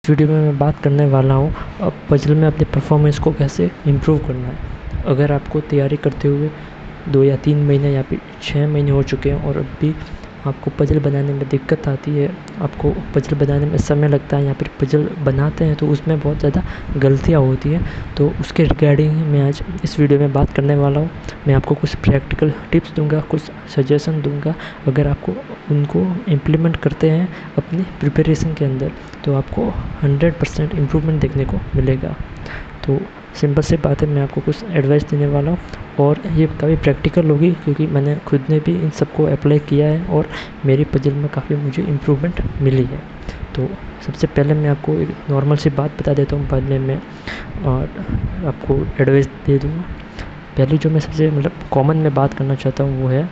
Video में मैं बात करने वाला हूँ अब पजल में अपने परफॉर्मेंस को कैसे इम्प्रूव करना है। अगर आपको तैयारी करते हुए 2 या 3 महीने या फिर 6 महीने हो चुके हैं और अब भी आपको पजल बनाने में दिक्कत आती है, आपको पजल बनाने में समय लगता है या फिर पजल बनाते हैं तो उसमें बहुत ज़्यादा गलतियाँ होती हैं, तो उसके रिगार्डिंग मैं आज इस वीडियो में बात करने वाला हूँ। मैं आपको कुछ प्रैक्टिकल टिप्स दूंगा, कुछ सजेशन दूंगा। अगर आपको उनको इम्प्लीमेंट करते हैं अपनी प्रिपरेशन के अंदर तो आपको 100% इम्प्रूवमेंट देखने को मिलेगा। तो सिंपल सी बात है, मैं आपको कुछ एडवाइस देने वाला हूँ और ये काफ़ी प्रैक्टिकल होगी क्योंकि मैंने खुद ने भी इन सबको अप्लाई किया है और मेरी पजल में काफ़ी मुझे इम्प्रूवमेंट मिली है। तो सबसे पहले मैं आपको एक नॉर्मल सी बात बता देता हूँ, बाद में मैं आपको एडवाइस दे दूँगा। पहले जो मैं सबसे कॉमन में बात करना चाहता हूँ वो है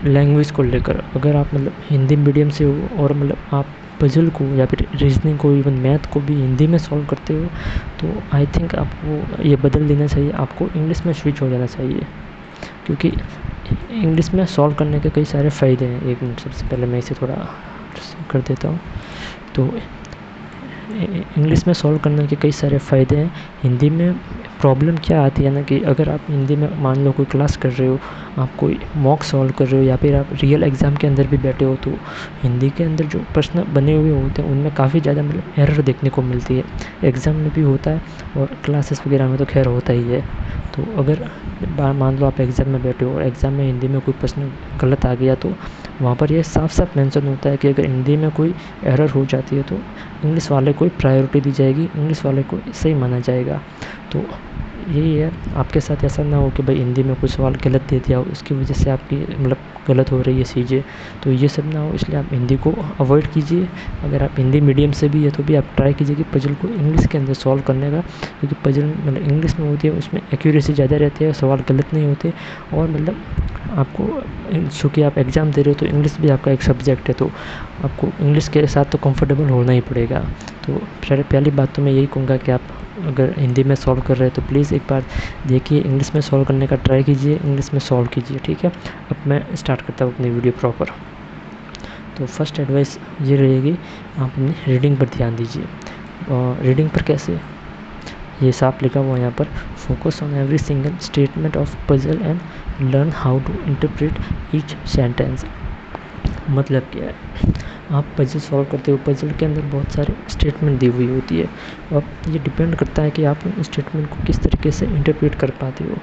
लैंग्वेज को लेकर। अगर आप हिंदी मीडियम से हो और आप पजल को या फिर रीजनिंग को, इवन मैथ को भी हिंदी में सॉल्व करते हो तो आई थिंक आपको ये बदल देना चाहिए, आपको इंग्लिश में स्विच हो जाना चाहिए। क्योंकि इंग्लिश में सॉल्व करने के कई सारे फ़ायदे हैं। एक मिनट, सबसे पहले मैं इसे थोड़ा कर देता हूँ। तो इंग्लिश में सॉल्व करने के कई सारे फ़ायदे हैं। हिंदी में प्रॉब्लम क्या आती है ना कि अगर आप हिंदी में मान लो कोई क्लास कर रहे हो, आप कोई मॉक सॉल्व कर रहे हो या फिर आप रियल एग्ज़ाम के अंदर भी बैठे हो, तो हिंदी के अंदर जो प्रश्न बने हुए होते हैं उनमें काफ़ी ज़्यादा एरर देखने को मिलती है। एग्ज़ाम में भी होता है और क्लासेस वगैरह में तो खैर होता ही है। तो अगर मान लो आप एग्ज़ाम में बैठे हो और एग्ज़ाम में हिंदी में कोई प्रश्न गलत आ गया तो वहाँ पर यह साफ साफ मेंशन होता है कि अगर हिंदी में कोई एरर हो जाती है तो इंग्लिश वाले को प्रायोरिटी दी जाएगी, इंग्लिश वाले को सही माना जाएगा। तो यही है, आपके साथ ऐसा ना हो कि भाई हिंदी में कोई सवाल गलत दे दिया हो, उसकी वजह से आपकी गलत हो रही है चीज़ें। तो ये सब ना हो, इसलिए आप हिंदी को अवॉइड कीजिए। अगर आप हिंदी मीडियम से भी है तो भी आप ट्राई कीजिए कि पजल को इंग्लिश के अंदर सॉल्व करने का, क्योंकि पजल इंग्लिश में होती है, उसमें एक्यूरेसी ज़्यादा रहती है, सवाल गलत नहीं होते। और आपको चूँकि आप एग्ज़ाम दे रहे हो तो इंग्लिश भी आपका एक सब्जेक्ट है, तो आपको इंग्लिश के साथ तो कंफर्टेबल होना ही पड़ेगा। तो पहली बात तो मैं यही कहूँगा कि आप अगर हिंदी में सॉल्व कर रहे हैं तो प्लीज़ एक बार देखिए, इंग्लिश में सॉल्व करने का ट्राई कीजिए, इंग्लिश में सॉल्व कीजिए, ठीक है। अब मैं स्टार्ट करता हूँ अपनी वीडियो प्रॉपर। तो फर्स्ट एडवाइस ये रहेगी, आप अपनी रीडिंग पर ध्यान दीजिए। रीडिंग पर कैसे, ये साफ लिखा हुआ है यहाँ पर, focus on every single statement of puzzle and learn how to interpret each sentence. मतलब क्या है, आप पजल सॉल्व करते हो, पजल के अंदर बहुत सारे स्टेटमेंट दी हुई होती है और ये डिपेंड करता है कि आप उन स्टेटमेंट को किस तरीके से इंटरप्रेट कर पाते हो।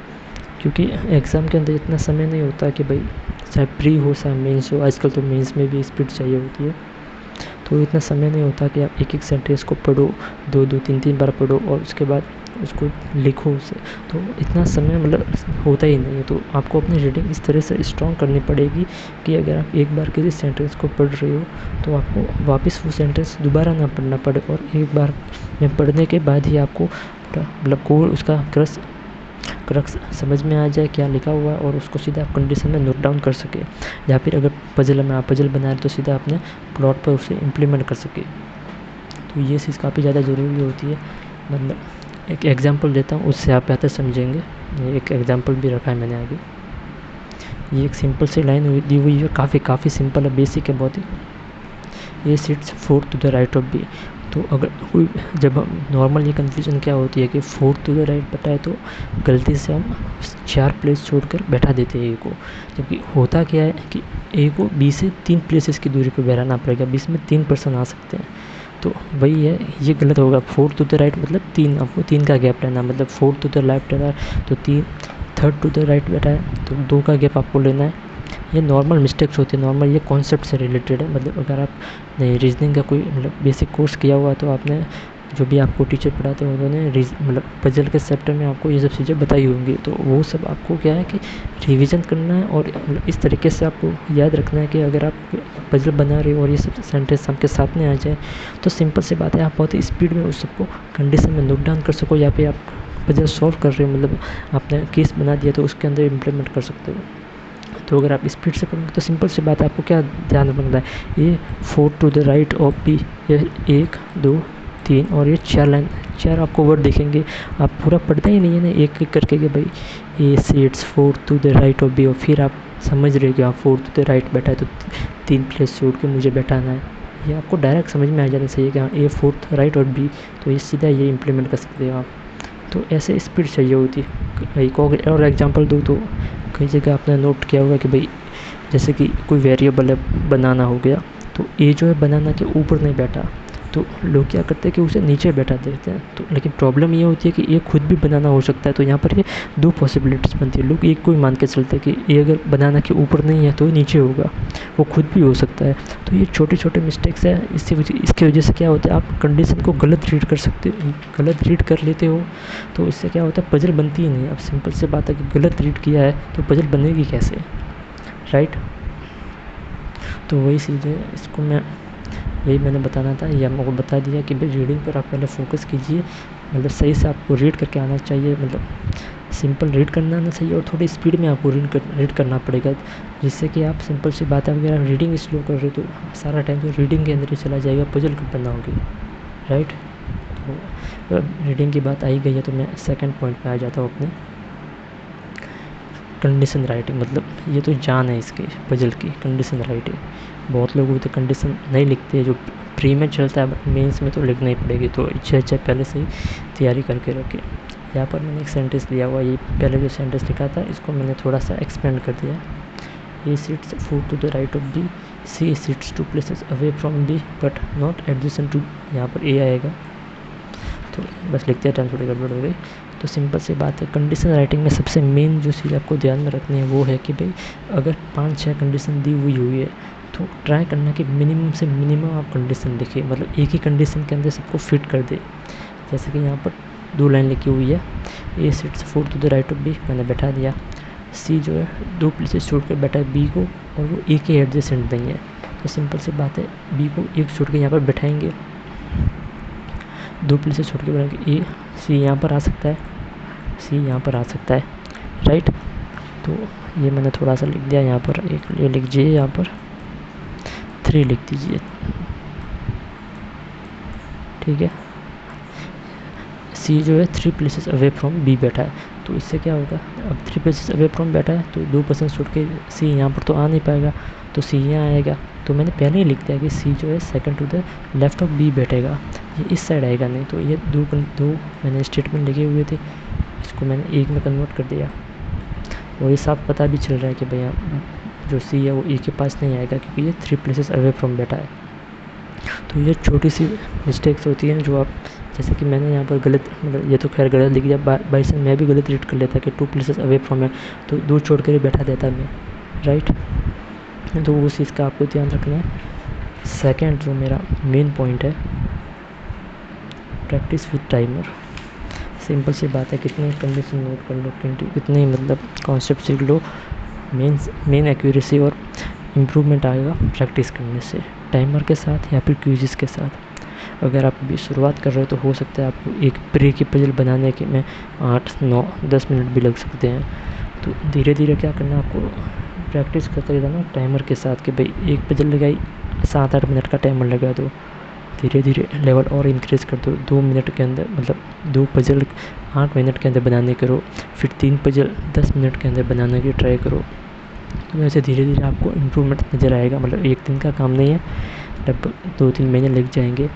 क्योंकि एग्ज़ाम के अंदर इतना समय नहीं होता कि भाई चाहे प्री हो चाहे मेंस हो, आजकल तो मेंस में भी स्पीड चाहिए होती है, तो इतना समय नहीं होता कि आप एक एक सेंटेंस को पढ़ो, 2-2 3-3 बार पढ़ो और उसके बाद उसको लिखो उसे, तो इतना समय होता ही नहीं है। तो आपको अपनी रीडिंग इस तरह से स्ट्रॉन्ग करनी पड़ेगी कि अगर आप एक बार किसी सेंटेंस को पढ़ रहे हो तो आपको वापस वो सेंटेंस दोबारा ना पढ़ना पड़े और एक बार में पढ़ने के बाद ही आपको पूरा कोर उसका क्रक्स समझ में आ जाए क्या लिखा हुआ है और उसको सीधा आप कंडीशन में नोट डाउन कर सके, या फिर अगर पजल में आप पजल बना रहे तो सीधा अपने प्लॉट पर उसे इम्प्लीमेंट कर सके। तो ये चीज़ काफ़ी ज़्यादा ज़रूरी होती है। एक एग्जांपल देता हूँ, उससे आप बेहतर समझेंगे। ये एक एग्जांपल भी रखा है मैंने आगे। ये एक सिंपल सी लाइन दी हुई है, काफ़ी सिंपल है, बेसिक है बहुत ही। ये seats 4 to the right of B. तो अगर कोई जब हम नॉर्मल ये कन्फ्यूजन क्या होती है कि 4 टू द राइट बैठा है तो गलती से हम 4 प्लेस छोड़कर बैठा देते हैं ए को, जबकि होता क्या है कि ए को बी से 3 प्लेसेस की दूरी पर बैठाना पड़ेगा, बी में 3 पर्सन आ सकते हैं। तो वही है, ये गलत होगा। 4 टू द राइट मतलब 3, आपको 3 का गैप लेना, मतलब 4 टू द लेफ्ट है तो 3, 3rd टू द राइट बैठा है तो 2 का गैप आपको लेना है। ये नॉर्मल मिस्टेक्स होती है, नॉर्मल, ये कॉन्सेप्ट से रिलेटेड है। अगर आप रीजनिंग का कोई बेसिक कोर्स किया हुआ तो आपने जो भी आपको टीचर पढ़ाते हैं उन्होंने पजल के चैप्टर में आपको ये सब चीज़ें बताई होंगी, तो वो सब आपको क्या है कि रिवीजन करना है और इस तरीके से आपको याद रखना है कि अगर आप पजल बना रहे हो और ये सब सेंटेंस आपके सामने आ जाए तो सिंपल सी बात है, आप बहुत ही स्पीड में उस सबको कंडीशन में नोट डाउन कर सको, या फिर आप पजल सॉल्व कर रहे हो, आपने केस बना दिया तो उसके अंदर इम्प्लीमेंट कर सकते हो। तो अगर आप स्पीड से करोगे तो सिंपल सी बात है, आपको क्या ध्यान रखना है, ये 4 to the right of B, ये 1 2 3 और ये 4 लाइन, 4 आपको वर्ड देखेंगे। आप पूरा पढ़ते ही नहीं है ना एक एक करके कि भाई ये seats 4 to the right of B, और फिर आप समझ रहे हो कि आप 4 टू द राइट बैठा है तो 3 प्लेस छोड़ के मुझे बैठाना है, ये आपको डायरेक्ट समझ में आ जाना चाहिए कि हाँ ए फोर्थ राइट और बी, तो ये सीधा ये इम्प्लीमेंट कर सकते हो आप। तो ऐसे स्पीड चाहिए होती है। एक और एग्जांपल दूँ तो कई जगह आपने नोट किया होगा कि भाई जैसे कि कोई वेरिएबल है बनाना हो गया, तो ए जो है बनाना के ऊपर नहीं बैठा, तो लोग क्या करते हैं कि उसे नीचे बैठा देते हैं। तो लेकिन प्रॉब्लम ये होती है कि ये खुद भी बनाना हो सकता है, तो यहाँ पर ये दो पॉसिबिलिटीज़ बनती है। लोग एक को ही मान के चलते हैं कि ये अगर बनाना के ऊपर नहीं है तो नीचे होगा, वो खुद भी हो सकता है। तो ये छोटे छोटे मिस्टेक्स हैं, इसकी वजह से क्या होता है आप कंडीशन को गलत रीड कर सकते हो, गलत रीड कर लेते हो, तो इससे क्या होता है पजल बनती ही नहीं। अब सिंपल से बात है कि गलत रीड किया है तो पजल बनेगी कैसे, राइट। तो वही चीज़ है, इसको मैं यही मैंने बताना था, ये आपको बता दिया कि भाई रीडिंग पर आप पहले फोकस कीजिए, मतलब सही से आपको रीड करके आना चाहिए, मतलब सिंपल रीड करना आना चाहिए, और थोड़ी स्पीड में आपको रीड करना पड़ेगा, जिससे कि आप सिंपल सी बात है अगर रीडिंग स्लो कर रहे हो तो सारा टाइम तो रीडिंग के अंदर ही चला जाएगा, पजल कब बनाओगे, राइट। तो रीडिंग की बात आई गई है तो मैं सेकंड पॉइंट पे आ जाता हूँ अपने, कंडीशन राइटिंग। मतलब ये तो जान है इसके पजल की, कंडीशन राइटिंग। बहुत लोग तो कंडीशन नहीं लिखते, जो प्री में चलता है, बट मेंस में तो लिखना ही पड़ेगी, तो अच्छा पहले से ही तैयारी करके रखें। यहाँ पर मैंने एक सेंटेंस लिया हुआ, ये पहले जो सेंटेंस लिखा था इसको मैंने थोड़ा सा एक्सपेंड कर दिया। ए seats 4 to the right of B, C sits 2 places away from B but not adjacent to, यहाँ पर ए आएगा, तो बस लिखते टाइम थोड़ी गड़बड़ हो गई। तो सिंपल सी बात है, कंडीशन राइटिंग में सबसे मेन जो चीज़ आपको ध्यान में रखनी है वो है कि भाई अगर 5-6 कंडीशन दी हुई है तो ट्राई करना कि मिनिमम से मिनिमम आप कंडीशन लिखिए, मतलब एक ही कंडीशन के अंदर सबको फिट कर दे। जैसे कि यहाँ पर 2 लाइन लिखी हुई है, ए seats 4 to the right of B, मैंने बैठा दिया। सी जो है 2 प्लेसेस छोड़ कर बैठा है बी को, और वो ए के एडजेसेंट नहीं है, तो सिंपल सी बात है बी को एक छोड़ के यहाँ पर बैठाएंगे, 2 प्लेसेस छोड़ के बैठाएंगे, ए सी यहाँ पर आ सकता है, सी यहाँ पर आ सकता है, राइट। तो ये मैंने थोड़ा सा लिख दिया, यहाँ पर एक ये लिख दीजिए, यहाँ पर 3 लिख दीजिए, ठीक है। सी जो है 3 प्लेसेस अवे फ्रॉम बी बैठा है, तो इससे क्या होगा, अब 3 प्लेसेस अवे फ्रॉम बैठा है तो 2% छोड़ के सी यहाँ पर तो आ नहीं पाएगा, तो सी यहाँ आएगा। तो मैंने पहले ही लिख दिया कि सी जो है second to the left of B बैठेगा, ये इस साइड आएगा नहीं, तो ये दो मैंने स्टेटमेंट लिखे हुए थे, इसको मैंने एक में कन्वर्ट कर दिया, और ये साफ पता भी चल रहा है कि भैया जो सी है वो ए के पास नहीं आएगा क्योंकि ये 3 प्लेसेस अवे फ्रॉम बैठा है। तो ये छोटी सी मिस्टेक्स होती हैं जो आप, जैसे कि मैंने यहाँ पर गलत, मतलब ये तो खैर गलत लिख दिया, बाई चांस मैं भी गलत रीड कर लेता कि 2 प्लेसेस अवे फ्रॉम है, तो 2 छोड़ कर बैठा देता मैं, राइट। तो उस चीज़ का आपको ध्यान रखना है। सेकंड जो मेरा मेन पॉइंट है, प्रैक्टिस विद टाइमर। सिंपल सी बात है, कितने कंडीशन नोट कर लो, कितने मतलब कॉन्सेप्ट सीख लो, मेन एक्यूरेसी और इम्प्रूवमेंट आएगा प्रैक्टिस करने से, टाइमर के साथ या फिर क्विज़ेस के साथ। अगर आप अभी शुरुआत कर रहे हो तो हो सकता है आपको एक प्री की पजल बनाने के में 8, 9, 10 मिनट भी लग सकते हैं। तो धीरे धीरे क्या करना है आपको, प्रैक्टिस करते रहना टाइमर के साथ कि भाई एक पजल लगाई 7-8 मिनट का टाइमर लगा दो, धीरे धीरे लेवल और इंक्रीज कर दो, 2 मिनट के अंदर मतलब 2 पजल 8 मिनट के अंदर बनाने करो, फिर 3 पजल 10 मिनट के अंदर बनाने की ट्राई करो। तो वैसे धीरे धीरे आपको इम्प्रूवमेंट नज़र आएगा, मतलब एक दिन का काम नहीं है, लगभग 2-3 महीने लग जाएंगे।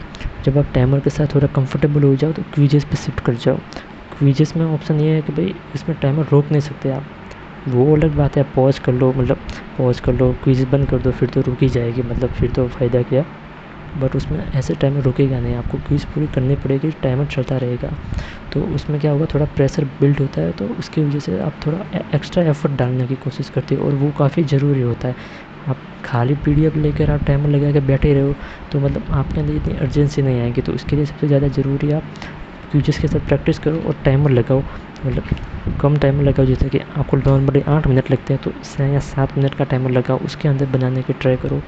जब आप टाइमर के साथ थोड़ा कंफर्टेबल हो जाओ तो क्विजेस पे शिफ्ट कर जाओ। क्विजेस में ऑप्शन ये है कि भाई इसमें टाइमर रोक नहीं सकते आप, वो अलग बात है, पॉज कर लो, मतलब पॉज कर लो, क्विज बंद कर दो, फिर तो रुक ही जाएगी, मतलब फिर तो फ़ायदा क्या। बट उसमें ऐसे टाइमर रुकेगा नहीं, आपको क्विज पूरी करनी पड़ेगी, टाइमर चलता रहेगा। तो उसमें क्या होगा, थोड़ा प्रेशर बिल्ड होता है, तो उसकी वजह से आप थोड़ा एक्स्ट्रा एफर्ट डालने की कोशिश करते हो, और वो काफ़ी ज़रूरी होता है। आप खाली पीडीएफ लेकर आप टाइमर लगा के बैठे रहो तो मतलब आपके अंदर इतनी अर्जेंसी नहीं आएगी। तो उसके लिए सबसे ज़्यादा ज़रूरी आप क्विज़ेस के साथ प्रैक्टिस करो और टाइमर लगाओ, मतलब कम टाइमर लगाओ, जैसे कि आपको नॉर्मली 8 मिनट लगते हैं तो 6 या 7 मिनट का टाइमर लगाओ, उसके अंदर बनाने की ट्राई करो।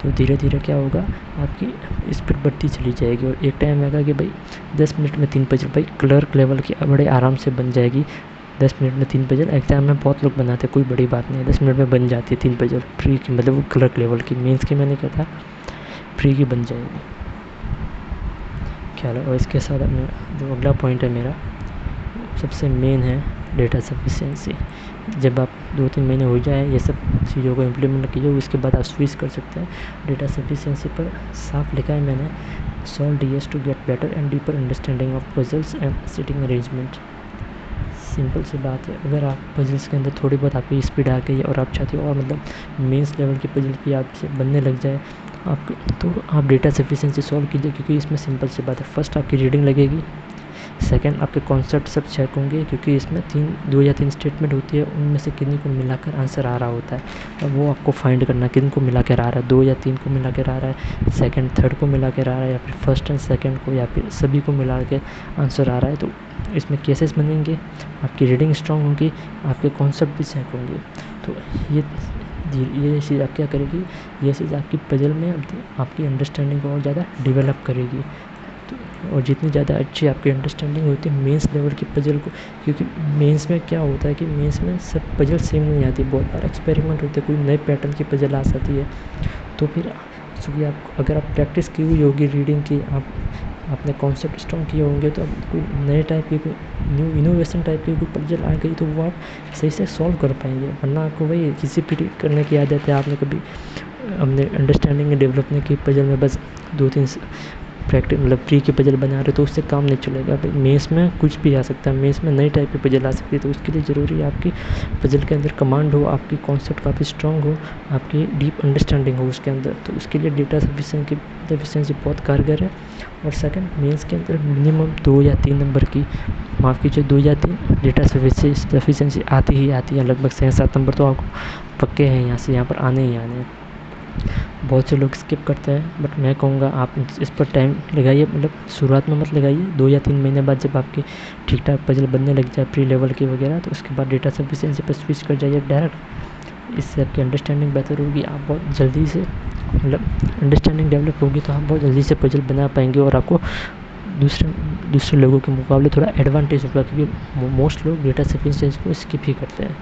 तो धीरे धीरे क्या होगा, आपकी स्पीड बढ़ती चली जाएगी, और एक टाइम आएगा कि भाई 10 मिनट में 3 पजल, भाई क्लर्क लेवल की बड़े आराम से बन जाएगी। 10 मिनट में 3 पजल एग्ज़ाम में बहुत लोग बनाते हैं, कोई बड़ी बात नहीं है, 10 मिनट में बन जाती है 3 पजल प्री की, मतलब वो क्लर्क लेवल की, मेंस की मैंने कहा था, प्री की बन जाएगी, ख्याल है। और इसके साथ अपना जो अगला पॉइंट है मेरा सबसे मेन है डेटा सफिशिएंसी। जब आप 2-3 महीने हो जाए ये सब चीज़ों को इम्प्लीमेंट कीजिए, उसके बाद आप स्विच कर सकते हैं। डेटा सफिशिएंसी पर साफ लिखा है मैंने, solve these to get better and deeper understanding of puzzles and sitting arrangement. Simple सी बात है, अगर आप पजल्स के अंदर थोड़ी बहुत आपकी स्पीड आ गई और आप चाहते हो और मतलब मेंस लेवल की पजल भी आपसे बनने लग जाए आप, तो आप डेटा सफिशिएंसी सॉल्व कीजिए, क्योंकि इसमें सिंपल सी बात है, फर्स्ट आपकी रीडिंग लगेगी, सेकंड आपके कॉन्सेप्ट सब चेक होंगे, क्योंकि इसमें 2 या 3 स्टेटमेंट होती है, उनमें से किन्हीं को मिलाकर आंसर आ रहा होता है, अब वो आपको फाइंड करना किन को मिला कर आ रहा है, 2 या 3 को मिला कर आ रहा है, सेकंड थर्ड को मिला कर आ रहा है, या फिर फर्स्ट एंड सेकंड को, या फिर सभी को मिला के आंसर आ रहा है। तो इसमें केसेस बनेंगे, आपकी रीडिंग स्ट्रांग होगी, आपके कॉन्सेप्ट भी चेक होंगे। तो ये चीज़ आप क्या करेगी, ये चीज़ आपकी पजल में आपकी अंडरस्टैंडिंग को और ज़्यादा डेवलप करेगी। तो और जितनी ज़्यादा अच्छी आपकी अंडरस्टैंडिंग होती है मेंस लेवल की पजल को, क्योंकि मेंस में क्या होता है कि मेंस में सब पजल सेम नहीं आती, बहुत बार एक्सपेरिमेंट होते हैं, कोई नए पैटर्न की पजल आ जाती है। तो फिर चूँकि आप अगर आप प्रैक्टिस की हुई होगी रीडिंग की, आप अपने कॉन्सेप्ट स्ट्रॉन्ग किए होंगे, तो अब कोई नए टाइप की, कोई न्यू इनोवेशन टाइप की कोई पजल आ गई तो वो आप सही से सॉल्व कर पाएंगे। वरना आपको वही किसी पीटी करने की आदत है, आपने कभी अपने अंडरस्टैंडिंग डेवलप नहीं की पजल में, बस 2-3 प्रैक्टिस मतलब प्री की पजल बना रहे, तो उससे काम नहीं चलेगा। भाई मेंस में कुछ भी आ सकता है, मेंस में नई टाइप की पजल आ सकती है, तो उसके लिए ज़रूरी है आपकी पजल के अंदर कमांड हो, आपकी कॉन्सेप्ट काफ़ी स्ट्रांग हो, आपकी डीप अंडरस्टैंडिंग हो उसके अंदर। तो उसके लिए डेटा सफिशिएंसी बहुत कारगर है। और सेकंड, मेंस के अंदर मिनिमम 2 या 3 नंबर की, माफ़ कीजिए 2 या 3 डेटा सफिशिएंसी आती ही आती है, लगभग 6-7 नंबर तो आपको पक्के हैं यहाँ पर आने ही आने हैं। बहुत से लोग स्किप करते हैं, बट मैं कहूँगा आप इस पर टाइम लगाइए, मतलब शुरुआत में मत लगाइए, 2 या 3 महीने बाद जब आपकी ठीक ठाक पजल बनने लग जाए प्री लेवल की वगैरह, तो उसके बाद डेटा सफिशिएंसी पर स्विच कर जाइए डायरेक्ट। इससे आपकी अंडरस्टैंडिंग बेहतर होगी, आप बहुत जल्दी से मतलब अंडरस्टैंडिंग डेवलप होगी, तो आप बहुत जल्दी से पजल बना पाएंगे, और आपको दूसरे लोगों के मुकाबले थोड़ा एडवांटेज होगा, क्योंकि मोस्ट लोग डेटा सफिशिएंसी को स्किप ही करते हैं।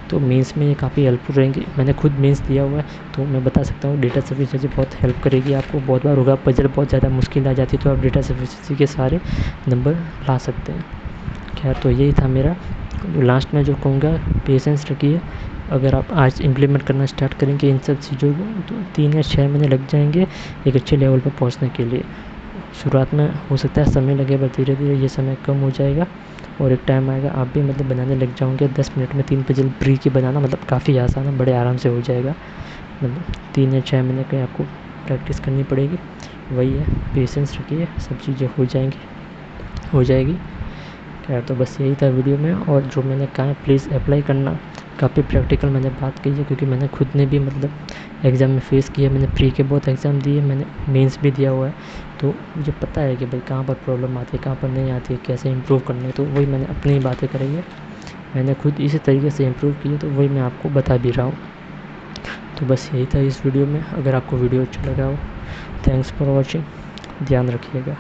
तो मेंस में ये काफ़ी हेल्पफुल रहेंगी, मैंने खुद मेंस दिया हुआ है, तो मैं बता सकता हूँ डेटा सफिशिएंसी बहुत हेल्प करेगी आपको। बहुत बार होगा पजल बहुत ज़्यादा मुश्किल आ जाती है, तो आप डेटा सफिशिएंसी के सारे नंबर ला सकते हैं। खैर, तो यही था मेरा। लास्ट में जो कहूँगा, पेशेंस रखिए। अगर आप आज इम्प्लीमेंट करना स्टार्ट करेंगे इन सब चीज़ों को, तो 3 या 6 महीने लग जाएंगे एक अच्छे लेवल पर पहुँचने के लिए। शुरुआत में हो सकता है समय लगे, पर धीरे धीरे ये समय कम हो जाएगा, और एक टाइम आएगा आप भी मतलब बनाने लग जाओगे। 10 मिनट में 3 पजल प्री की बनाना मतलब काफ़ी आसान है, बड़े आराम से हो जाएगा। मतलब 3 या 6 महीने की आपको प्रैक्टिस करनी पड़ेगी। वही है, पेशेंस रखिए, सब चीज़ें हो जाएगी। खैर, तो बस यही था वीडियो में, और जो मैंने कहा प्लीज़ अप्लाई करना। काफ़ी प्रैक्टिकल मैंने बात की है, क्योंकि मैंने खुद ने भी मतलब एग्ज़ाम में फेस किया, मैंने प्री के बहुत एग्ज़ाम दिए, मैंने मेंस भी दिया हुआ है, तो मुझे पता है कि भाई कहाँ पर प्रॉब्लम आती है, कहाँ पर नहीं आती है, कैसे इम्प्रूव करना है। तो वही मैंने अपनी ही बातें करी है, मैंने खुद इसी तरीके से इम्प्रूव की है, तो वही मैं आपको बता भी रहा हूँ। तो बस यही था इस वीडियो में। अगर आपको वीडियो अच्छा लगा हो, थैंक्स फॉर वॉचिंग, ध्यान रखिएगा।